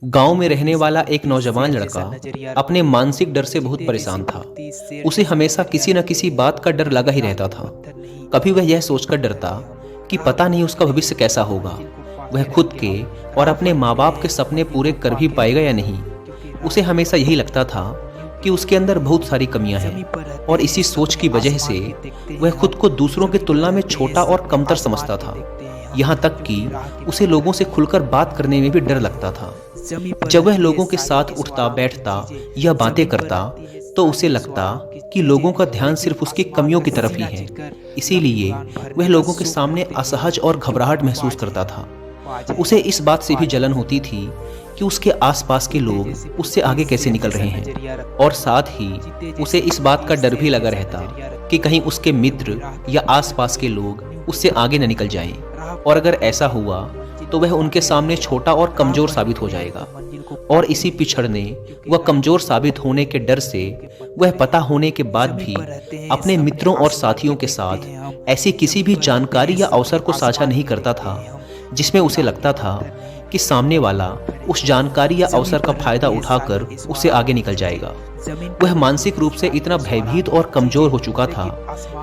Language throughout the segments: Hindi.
गांव में रहने वाला एक नौजवान लड़का अपने मानसिक डर से बहुत परेशान था। उसे हमेशा किसी न किसी बात का डर लगा ही रहता था। कभी वह यह सोचकर डरता कि पता नहीं उसका भविष्य कैसा होगा, वह खुद के और अपने माँ बाप के सपने पूरे कर भी पाएगा या नहीं। उसे हमेशा यही लगता था कि उसके अंदर बहुत सारी कमियां हैं और इसी सोच की वजह से वह खुद को दूसरों की तुलना में छोटा और कमतर समझता था। यहाँ तक कि उसे लोगों से खुलकर बात करने में भी डर लगता था। जब वह लोगों के साथ उठता बैठता या बातें करता तो उसे लगता कि लोगों का ध्यान सिर्फ उसकी कमियों की तरफ ही है। इसीलिए वह लोगों के सामने असहज और घबराहट महसूस करता था। उसे इस बात से भी जलन होती थी कि उसके आसपास के लोग उससे आगे कैसे निकल रहे हैं, और साथ ही उसे इस बात का डर भी लगा रहता कि कहीं उसके मित्र या आसपास के लोग उससे आगे न निकल जाएं, और अगर ऐसा हुआ तो वह उनके सामने छोटा और कमजोर साबित हो जाएगा। और इसी पिछड़ने व कमजोर साबित होने के डर से वह पता होने के बाद भी अपने मित्रों और साथियों के साथ ऐसी किसी भी जानकारी या अवसर को साझा नहीं करता था जिसमें उसे लगता था कि सामने वाला उस जानकारी या अवसर का फायदा उठाकर उससे आगे निकल जाएगा। वह मानसिक रूप से इतना भयभीत और कमजोर हो चुका था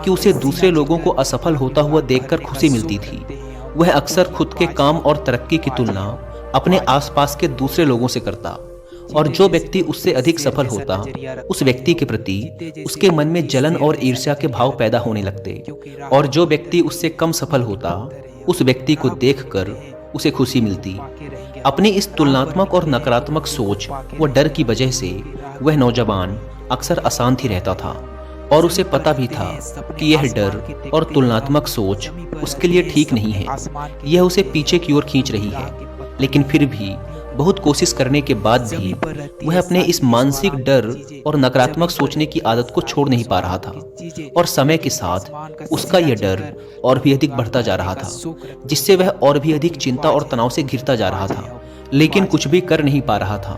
कि उसे दूसरे लोगों को असफल होता हुआ देखकर खुशी मिलती थी। वह अक्सर खुद के काम और तरक्की की तुलना अपने आसपास के दूसरे लोगों से करता, और जो व्यक्ति उससे अधिक सफल होता उस व्यक्ति के प्रति उसके मन में जलन और ईर्ष्या के भाव पैदा होने लगते, और जो व्यक्ति उससे कम सफल होता उस व्यक्ति को देखकर उसे खुशी मिलती। अपनी इस तुलनात्मक और नकारात्मक सोच व डर की वजह से वह नौजवान अक्सर अशांत ही रहता था, और उसे पता भी था कि यह डर और तुलनात्मक सोच उसके लिए ठीक नहीं है। यह उसे पीछे की ओर खींच रही है, लेकिन फिर भी बहुत कोशिश करने के बाद भी वह अपने इस मानसिक डर और नकारात्मक सोचने की आदत को छोड़ नहीं पा रहा था। और समय के साथ उसका यह डर और भी अधिक बढ़ता जा रहा था, जिससे वह और भी अधिक चिंता और तनाव से घिरता जा रहा था, लेकिन कुछ भी कर नहीं पा रहा था।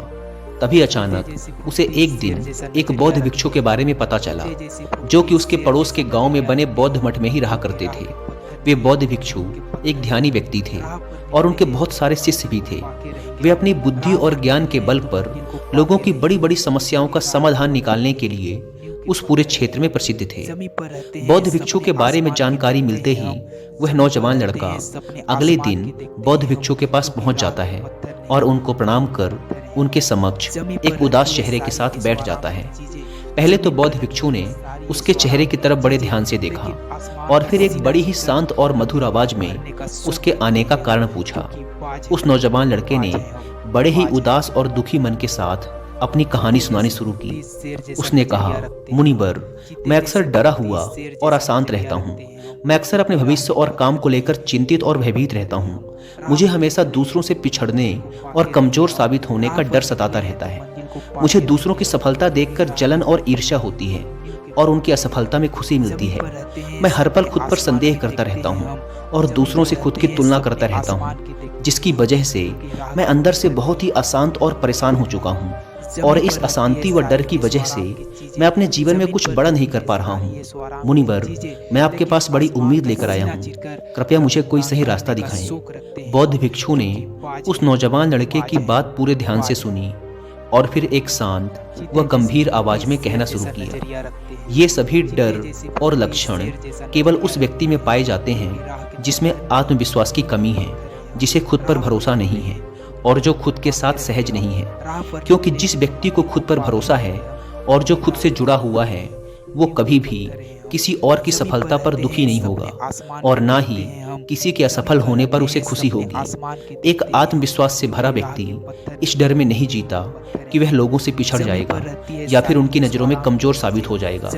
तभी अचानक उसे एक दिन एक बौद्ध भिक्षु के बारे में पता चला, जो कि उसके पड़ोस के गांव में बने बौद्ध मठ में ही रहा करते थे। वे बौद्ध भिक्षु एक ध्यानी व्यक्ति थे और उनके बहुत सारे शिष्य भी थे। वे अपनी बुद्धि और ज्ञान के बल पर लोगों की बड़ी बड़ी समस्याओं का समाधान निकालने के लिए उस पूरे क्षेत्र में प्रसिद्ध थे। बौद्ध भिक्षु के बारे में जानकारी मिलते ही वह नौजवान लड़का अगले दिन बौद्ध भिक्षु के पास पहुंच जाता है और उनको प्रणाम कर उनके समक्ष एक उदास चेहरे के साथ बैठ जाता है। पहले तो बौद्ध भिक्षु ने उसके चेहरे की तरफ बड़े ध्यान से देखा और फिर एक बड़ी ही शांत और मधुर आवाज में उसके आने का कारण पूछा। उस नौजवान लड़के ने बड़े ही उदास और दुखी मन के साथ अपनी कहानी सुनानी शुरू की। उसने कहा, मुनिवर, मैं अक्सर डरा हुआ और अशांत रहता हूँ। मैं अक्सर अपने भविष्य और काम को लेकर चिंतित और भयभीत रहता हूँ। मुझे हमेशा दूसरों से पिछड़ने और कमजोर साबित होने का डर सताता रहता है। मुझे दूसरों की सफलता देखकर जलन और ईर्ष्या होती है और उनकी असफलता में खुशी मिलती है। मैं हर पल खुद पर संदेह करता रहता हूँ और दूसरों से खुद की तुलना करता रहता हूँ, जिसकी वजह से मैं अंदर से बहुत ही अशांत और परेशान हो चुका हूँ। और इस अशांति व डर की वजह से मैं अपने जीवन में कुछ बड़ा नहीं कर पा रहा हूँ। मुनिवर, मैं आपके पास बड़ी उम्मीद लेकर आया हूँ। कृपया मुझे कोई सही रास्ता दिखाएं। बौद्ध भिक्षु ने उस नौजवान लड़के की बात पूरे ध्यान से सुनी और फिर एक शांत व गंभीर आवाज में कहना शुरू किया, ये सभी डर और लक्षण केवल उस व्यक्ति में पाए जाते हैं जिसमें आत्मविश्वास की कमी है, जिसे खुद पर भरोसा नहीं है और जो खुद के साथ सहज नहीं है। क्योंकि जिस व्यक्ति को खुद पर भरोसा है और जो खुद से जुड़ा हुआ है, वो कभी भी किसी और की सफलता पर दुखी नहीं होगा और ना ही किसी के असफल होने पर उसे खुशी होगी। एक आत्मविश्वास से भरा व्यक्ति इस डर में नहीं जीता कि वह लोगों से पिछड़ जाएगा या फिर उनकी नज़रों में कमजोर साबित हो जाएगा,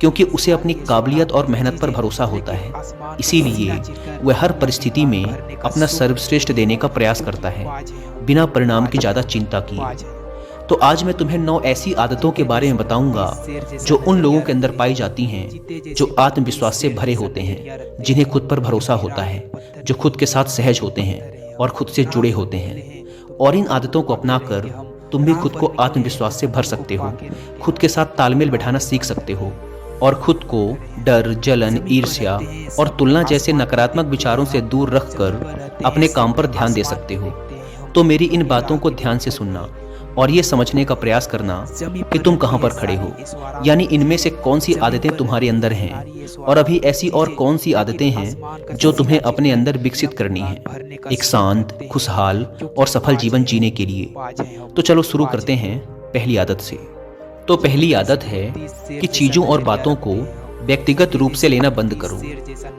क्योंकि उसे अपनी काबिलियत और मेहनत पर भरोसा होता है। इसीलिए वह हर परिस्थिति में अपना सर्वश्रेष्ठ देने का प्रयास करता है, बिना परिणाम की ज़्यादा चिंता किए। तो आज मैं तुम्हें 9 ऐसी आदतों के बारे में बताऊंगा जो उन लोगों के अंदर पाई जाती हैं जो आत्मविश्वास से भरे होते हैं, जिन्हें खुद पर भरोसा होता है, जो खुद के साथ सहज होते हैं और खुद से जुड़े होते हैं। और इन आदतों को अपनाकर तुम भी खुद को आत्मविश्वास से भर सकते हो, खुद के साथ तालमेल बैठाना सीख सकते हो और खुद को डर, जलन, ईर्ष्या और तुलना जैसे नकारात्मक विचारों से दूर रखकर अपने काम पर ध्यान दे सकते हो। तो मेरी इन बातों को ध्यान से सुनना और ये समझने का प्रयास करना कि तुम कहाँ पर खड़े हो, यानी इनमें से कौन सी आदतें तुम्हारे अंदर हैं और अभी ऐसी और कौन सी आदतें हैं जो तुम्हें अपने अंदर विकसित करनी है एक शांत, खुशहाल और सफल जीवन जीने के लिए। तो चलो शुरू करते हैं पहली आदत से। तो पहली आदत है कि चीज़ों और बातों को व्यक्तिगत रूप से लेना बंद करो।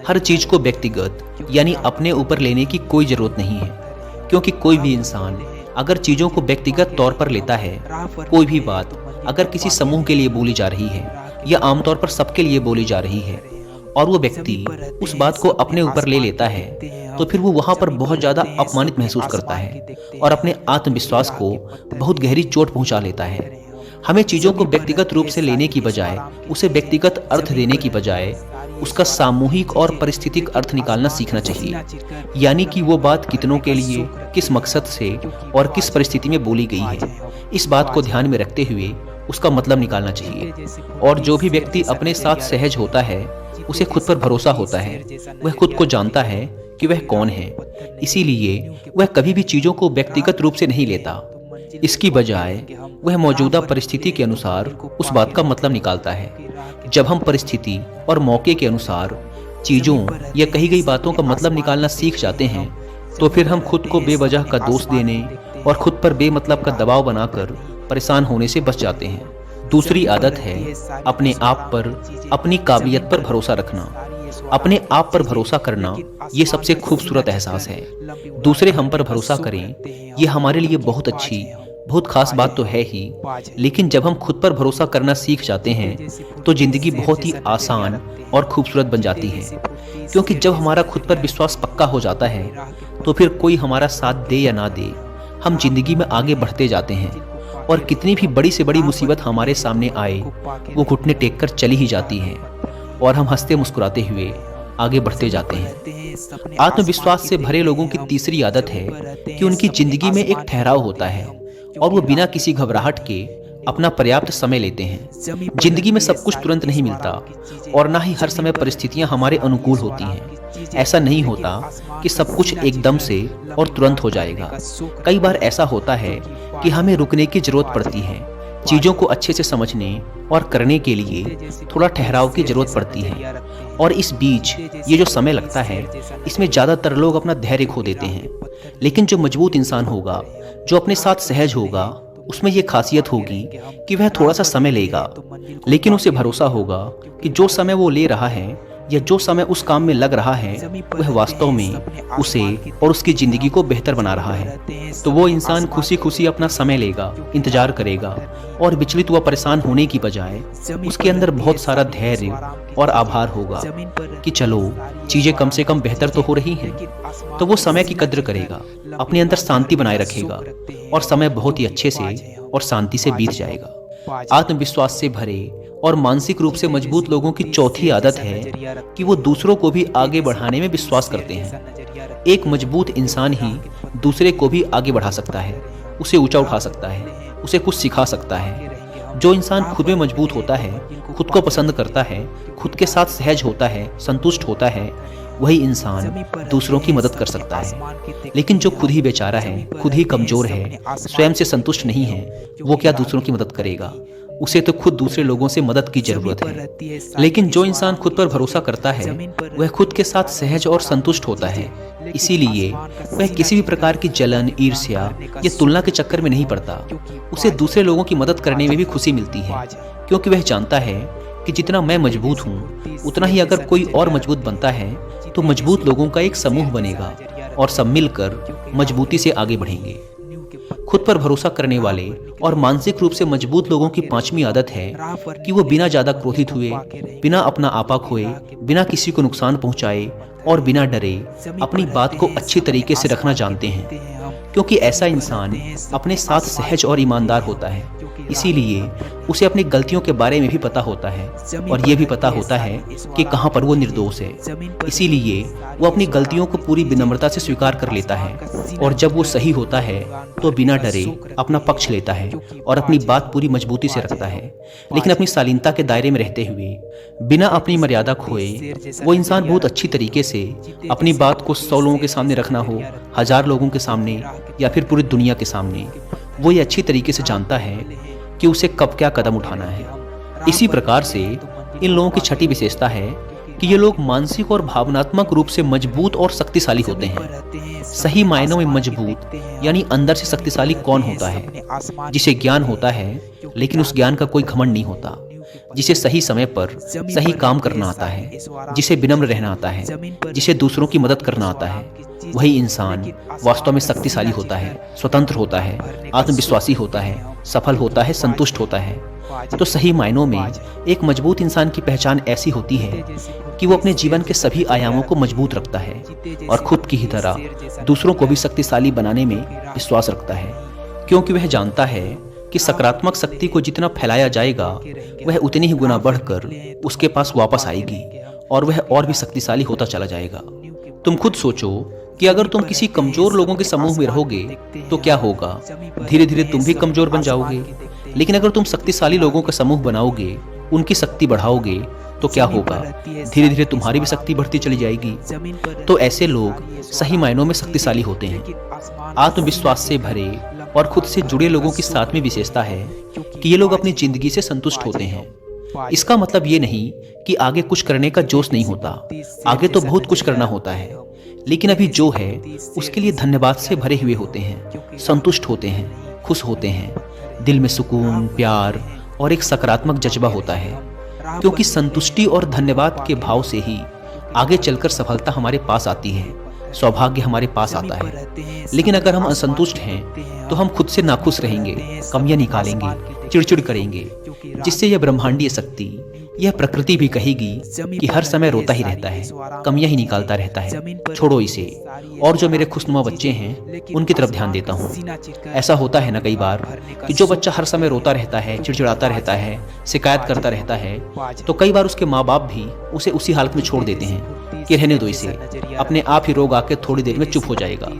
हर चीज़ को व्यक्तिगत यानी अपने ऊपर लेने की कोई ज़रूरत नहीं है, क्योंकि कोई भी इंसान अगर चीज़ों को व्यक्तिगत तौर पर लेता है, कोई भी बात अगर किसी समूह के लिए बोली जा रही है या आमतौर पर सबके लिए बोली जा रही है और वो व्यक्ति उस बात को अपने ऊपर ले लेता है, तो फिर वो वहाँ पर बहुत ज़्यादा अपमानित महसूस करता है और अपने आत्मविश्वास को बहुत गहरी चोट पहुँचा लेता है। हमें चीज़ों को व्यक्तिगत रूप से लेने की बजाय, उसे व्यक्तिगत अर्थ देने की बजाय उसका सामूहिक और परिस्थितिक अर्थ निकालना सीखना चाहिए, यानी कि वो बात कितनों के लिए, किस मकसद से और किस परिस्थिति में बोली गई है, इस बात को ध्यान में रखते हुए उसका मतलब निकालना चाहिए। और जो भी व्यक्ति अपने साथ सहज होता है, उसे खुद पर भरोसा होता है, वह खुद को जानता है कि वह कौन है, इसीलिए वह कभी भी चीज़ों को व्यक्तिगत रूप से नहीं लेता। इसकी बजाय वह मौजूदा परिस्थिति के अनुसार उस बात का मतलब निकालता है। जब हम परिस्थिति और मौके के अनुसार चीज़ों या कही गई बातों का मतलब निकालना सीख जाते हैं, तो फिर हम खुद को बेवजह का दोष देने और खुद पर बेमतलब का दबाव बनाकर परेशान होने से बच जाते हैं। दूसरी आदत है अपने आप पर, अपनी काबिलियत पर भरोसा रखना। अपने आप पर भरोसा करना ये सबसे खूबसूरत एहसास है। दूसरे हम पर भरोसा करें, ये हमारे लिए बहुत अच्छी, बहुत खास बात तो है ही, लेकिन जब हम खुद पर भरोसा करना सीख जाते हैं तो जिंदगी बहुत ही आसान और खूबसूरत बन जाती है। क्योंकि जब हमारा खुद पर विश्वास पक्का हो जाता है, तो फिर कोई हमारा साथ दे या ना दे, हम जिंदगी में आगे बढ़ते जाते हैं और कितनी भी बड़ी से बड़ी मुसीबत हमारे सामने आए, वो घुटने टेक कर चली ही जाती है और हम हंसते मुस्कुराते हुए आगे बढ़ते जाते हैं। आत्मविश्वास से भरे लोगों की तीसरी आदत है कि उनकी जिंदगी में एक ठहराव होता है और वो बिना किसी घबराहट के अपना पर्याप्त समय लेते हैं। जिंदगी में सब कुछ तुरंत नहीं मिलता और ना ही हर समय परिस्थितियां हमारे अनुकूल होती हैं। ऐसा नहीं होता कि सब कुछ एकदम से और तुरंत हो जाएगा। कई बार ऐसा होता है कि हमें रुकने की जरूरत पड़ती है। चीज़ों को अच्छे से समझने और करने के लिए थोड़ा ठहराव की जरूरत पड़ती है और इस बीच ये जो समय लगता है, इसमें ज़्यादातर लोग अपना धैर्य खो देते हैं। लेकिन जो मजबूत इंसान होगा, जो अपने साथ सहज होगा, उसमें ये खासियत होगी कि वह थोड़ा सा समय लेगा, लेकिन उसे भरोसा होगा कि जो समय वो ले रहा है या जो समय उस काम में लग रहा है, वह वास्तव में उसे और उसकी ज़िंदगी को बेहतर बना रहा है। तो वो इंसान खुशी खुशी अपना समय लेगा, इंतजार करेगा और विचलित व परेशान होने की बजाय उसके अंदर बहुत सारा धैर्य और आभार होगा कि चलो चीज़ें कम से कम बेहतर तो हो रही हैं। तो वो समय की कद्र करेगा, अपने अंदर शांति बनाए रखेगा और समय बहुत ही अच्छे से और शांति से बीत जाएगा। आत्मविश्वास से भरे और मानसिक रूप से मजबूत लोगों की चौथी आदत है कि वो दूसरों को भी आगे बढ़ाने में विश्वास करते हैं। एक मजबूत इंसान ही दूसरे को भी आगे बढ़ा सकता है, उसे ऊंचा उठा सकता है, उसे कुछ सिखा सकता है। जो इंसान खुद में मजबूत होता है, खुद को पसंद करता है, खुद के साथ सहज होता है, संतुष्ट होता है, वही इंसान दूसरों की मदद कर सकता है। लेकिन जो खुद ही बेचारा है, खुद ही कमजोर है, स्वयं से संतुष्ट नहीं है, वो क्या दूसरों की मदद करेगा? उसे तो खुद दूसरे लोगों से मदद की जरूरत है। लेकिन जो इंसान खुद पर भरोसा करता है, वह खुद के साथ सहज और संतुष्ट होता है। इसीलिए वह किसी भी प्रकार की जलन, ईर्ष्या या तुलना के चक्कर में नहीं पड़ता। उसे दूसरे लोगों की मदद करने में भी खुशी मिलती है, क्योंकि वह जानता है कि जितना मैं मजबूत हूँ, उतना ही अगर कोई और मजबूत बनता है तो मजबूत लोगों का एक समूह बनेगा और सब मिलकर मजबूती से आगे बढ़ेंगे। खुद पर भरोसा करने वाले और मानसिक रूप से मजबूत लोगों की पांचवी आदत है कि वो बिना ज्यादा क्रोधित हुए, बिना अपना आपा खोए, बिना किसी को नुकसान पहुंचाए और बिना डरे अपनी बात को अच्छी तरीके से रखना जानते हैं। क्योंकि ऐसा इंसान अपने साथ सहज और ईमानदार होता है। इसीलिए उसे अपनी गलतियों के बारे में भी पता होता है और ये भी पता होता है कि कहाँ पर वो निर्दोष है। इसीलिए वो अपनी गलतियों को पूरी विनम्रता से स्वीकार कर लेता है और जब वो सही होता है तो बिना डरे अपना पक्ष लेता है और अपनी बात पूरी मजबूती से रखता है। लेकिन अपनी शालीनता के दायरे में रहते हुए बिना अपनी मर्यादा खोए वो इंसान बहुत अच्छी तरीके से अपनी बात को 100 लोगों के सामने रखना हो, 1000 लोगों के सामने या फिर पूरी दुनिया के सामने, वो ये अच्छी तरीके से जानता है कि उसे कब क्या कदम उठाना है। इसी प्रकार से इन लोगों की छठी विशेषता है कि ये लोग मानसिक और भावनात्मक रूप से मजबूत और शक्तिशाली होते हैं। सही मायनों में मजबूत यानी अंदर से शक्तिशाली कौन होता है? जिसे ज्ञान होता है लेकिन उस ज्ञान का कोई घमंड नहीं होता, जिसे सही समय पर सही काम करना आता है, जिसे विनम्र रहना आता है, जिसे दूसरों की मदद करना आता है, वही इंसान वास्तव में शक्तिशाली होता है, स्वतंत्र होता है, आत्मविश्वासी होता है, सफल होता है, संतुष्ट होता है। तो सही मायनों में एक मजबूत इंसान की पहचान ऐसी होती है कि वो अपने जीवन के सभी आयामों को मजबूत रखता है और खुद की ही तरह दूसरों को भी शक्तिशाली बनाने में विश्वास रखता है, क्योंकि वह जानता है कि सकारात्मक शक्ति को जितना फैलाया जाएगा वह उतनी ही गुना बढ़कर उसके पास वापस आएगी और वह और भी शक्तिशाली होता चला जाएगा। तुम खुद सोचो कि अगर तुम किसी कमजोर लोगों के समूह में रहोगे तो क्या होगा? धीरे धीरे तुम भी कमजोर बन जाओगे। लेकिन अगर तुम शक्तिशाली लोगों का समूह बनाओगे, उनकी शक्ति बढ़ाओगे तो क्या होगा? धीरे धीरे तुम्हारी भी शक्ति बढ़ती चली जाएगी। तो ऐसे लोग सही मायनों में शक्तिशाली होते हैं। आत्मविश्वास से भरे और खुद से जुड़े लोगों की सातवीं विशेषता है कि ये लोग अपनी जिंदगी से संतुष्ट होते हैं। इसका मतलब ये नहीं कि आगे कुछ करने का जोश नहीं होता, आगे तो बहुत कुछ करना होता है, लेकिन अभी जो है उसके लिए धन्यवाद से भरे हुए होते हैं, संतुष्ट होते हैं, खुश होते हैं। दिल में सुकून, प्यार और एक सकारात्मक जज्बा होता है, क्योंकि संतुष्टि और धन्यवाद के भाव से ही आगे चलकर सफलता हमारे पास आती है, सौभाग्य हमारे पास आता है। लेकिन अगर हम असंतुष्ट हैं तो हम खुद से नाखुश रहेंगे, कमियां निकालेंगे, चिड़चिड़ करेंगे, जिससे यह ब्रह्मांडीय शक्ति, यह प्रकृति भी कहेगी कि हर समय रोता ही रहता है, कमियां ही निकालता रहता है, छोड़ो इसे। और जो मेरे खुशनुमा बच्चे हैं उनकी तरफ ध्यान देता हूँ। ऐसा होता है ना कई बार कि जो बच्चा हर समय रोता रहता है, चिड़चिड़ाता रहता है, शिकायत करता रहता है, तो कई बार उसके माँ बाप भी उसे उसी हालत में छोड़ देते हैं कि रहने दो इसे, अपने आप ही रोग आके थोड़ी देर में चुप हो जाएगा।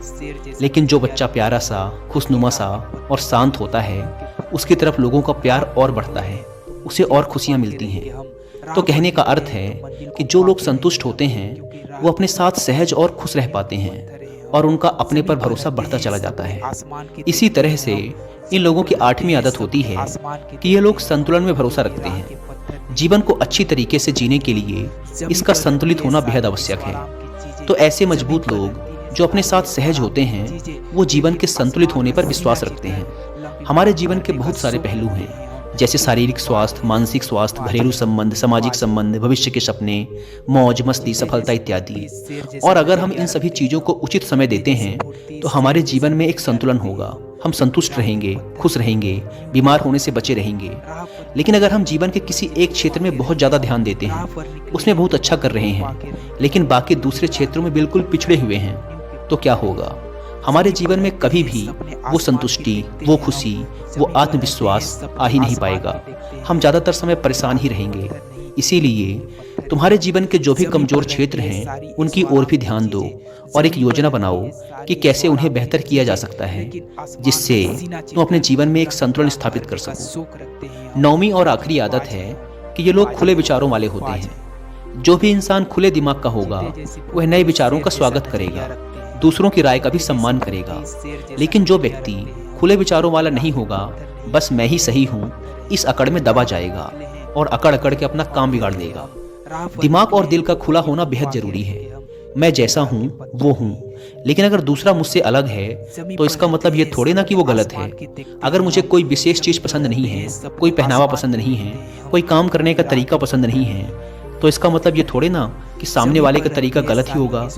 लेकिन जो बच्चा प्यारा सा, खुशनुमा सा और शांत होता है, उसकी तरफ लोगों का प्यार और बढ़ता है, उसे और खुशियां मिलती हैं। तो कहने का अर्थ है कि जो लोग संतुष्ट होते हैं वो अपने साथ सहज और खुश रह पाते हैं और उनका अपने पर भरोसा बढ़ता चला जाता है। इसी तरह से इन लोगों की 8वीं आदत होती है कि ये लोग संतुलन में भरोसा रखते हैं। जीवन को अच्छी तरीके से जीने के लिए इसका संतुलित होना बेहद आवश्यक है। तो ऐसे मजबूत लोग जो अपने साथ सहज होते हैं वो जीवन के संतुलित होने पर विश्वास रखते हैं। हमारे जीवन के बहुत सारे पहलू हैं, जैसे शारीरिक स्वास्थ्य, मानसिक स्वास्थ्य, घरेलू संबंध, सामाजिक संबंध, भविष्य के सपने, मौज मस्ती, सफलता इत्यादि। और अगर हम इन सभी चीजों को उचित समय देते हैं तो हमारे जीवन में एक संतुलन होगा। हम संतुष्ट रहेंगे, खुश रहेंगे, बीमार होने से बचे रहेंगे। लेकिन अगर हम जीवन के किसी एक क्षेत्र में बहुत ज्यादा ध्यान देते हैं, उसमें बहुत अच्छा कर रहे हैं, लेकिन बाकी दूसरे क्षेत्रों में बिल्कुल पिछड़े हुए हैं, तो क्या होगा? हमारे जीवन में कभी भी वो संतुष्टि, वो खुशी, वो आत्मविश्वास आ ही नहीं पाएगा। हम ज़्यादातर समय परेशान ही रहेंगे। इसीलिए तुम्हारे जीवन के जो भी कमजोर क्षेत्र हैं उनकी ओर भी ध्यान दो और एक योजना बनाओ कि कैसे उन्हें बेहतर किया जा सकता है, जिससे तुम अपने जीवन में एक संतुलन स्थापित कर सको। 9वीं और आखिरी आदत है कि ये लोग खुले विचारों वाले होते हैं। जो भी इंसान खुले दिमाग का होगा वह नए विचारों का स्वागत करेगा, दूसरों की राय का भी सम्मान करेगा। लेकिन जो व्यक्ति खुले विचारों वाला नहीं होगा, बस मैं ही सही हूँ, इस अकड़ में दबा जाएगा और अकड़ अकड़ के अपना काम बिगाड़ देगा। दिमाग और दिल का खुला होना बेहद जरूरी है। मैं जैसा हूँ वो हूँ, लेकिन अगर दूसरा मुझसे अलग है तो इसका मतलब ये थोड़े ना कि वो गलत है। अगर मुझे कोई विशेष चीज पसंद नहीं है, कोई पहनावा पसंद नहीं है, कोई काम करने का तरीका पसंद नहीं है, तो इसका मतलब ये थोड़े ना कि सामने वाले का तरीका गलत ही होगा।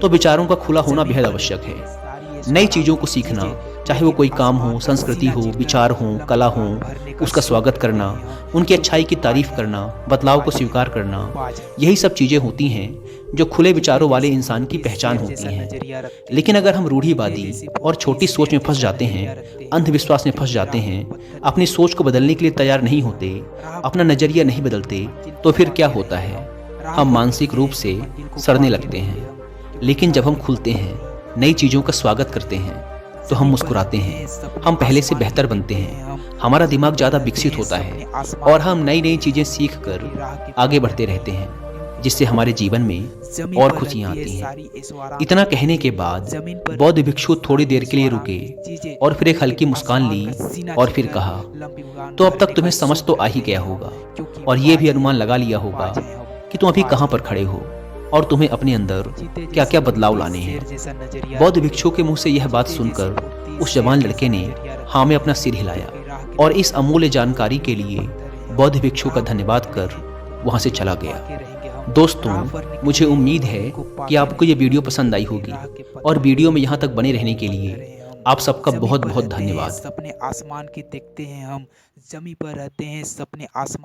तो विचारों का खुला होना बेहद आवश्यक है। नई चीज़ों को सीखना, चाहे वो कोई काम हो, संस्कृति हो, विचार हो, कला हो, उसका स्वागत करना, उनकी अच्छाई की तारीफ करना, बदलाव को स्वीकार करना, यही सब चीज़ें होती हैं जो खुले विचारों वाले इंसान की पहचान होती हैं। लेकिन अगर हम रूढ़िवादी और छोटी सोच में फंस जाते हैं, अंधविश्वास में फंस जाते हैं, अपनी सोच को बदलने के लिए तैयार नहीं होते, अपना नज़रिया नहीं बदलते, तो फिर क्या होता है? हम मानसिक रूप से सड़ने लगते हैं। लेकिन जब हम खुलते हैं, नई चीज़ों का स्वागत करते हैं, तो हम मुस्कुराते हैं, हम पहले से बेहतर बनते हैं, हमारा दिमाग ज़्यादा विकसित होता है और हम नई नई चीज़ें सीख कर आगे बढ़ते रहते हैं, जिससे हमारे जीवन में और खुशियाँ आती हैं। इतना कहने के बाद बौद्ध भिक्षु थोड़ी देर के लिए रुके और फिर एक हल्की मुस्कान ली और फिर कहा, तो अब तक तुम्हें समझ तो आ ही गया होगा और ये भी अनुमान लगा लिया होगा कि तुम अभी कहाँ पर खड़े हो और तुम्हें अपने अंदर क्या क्या बदलाव लाने हैं। बौद्ध भिक्षु के मुंह से यह बात सुनकर उस जवान लड़के ने हाँ में अपना सिर हिलाया और इस अमूल्य जानकारी के लिए बौद्ध भिक्षु का धन्यवाद कर वहां से चला गया। दोस्तों, मुझे उम्मीद है कि आपको ये वीडियो पसंद आई होगी और वीडियो में यहाँ तक बने रहने के लिए आप सबका बहुत बहुत धन्यवाद। सपने आसमान के देखते हैं हम, जमीन पर रहते हैं, सपने आसमान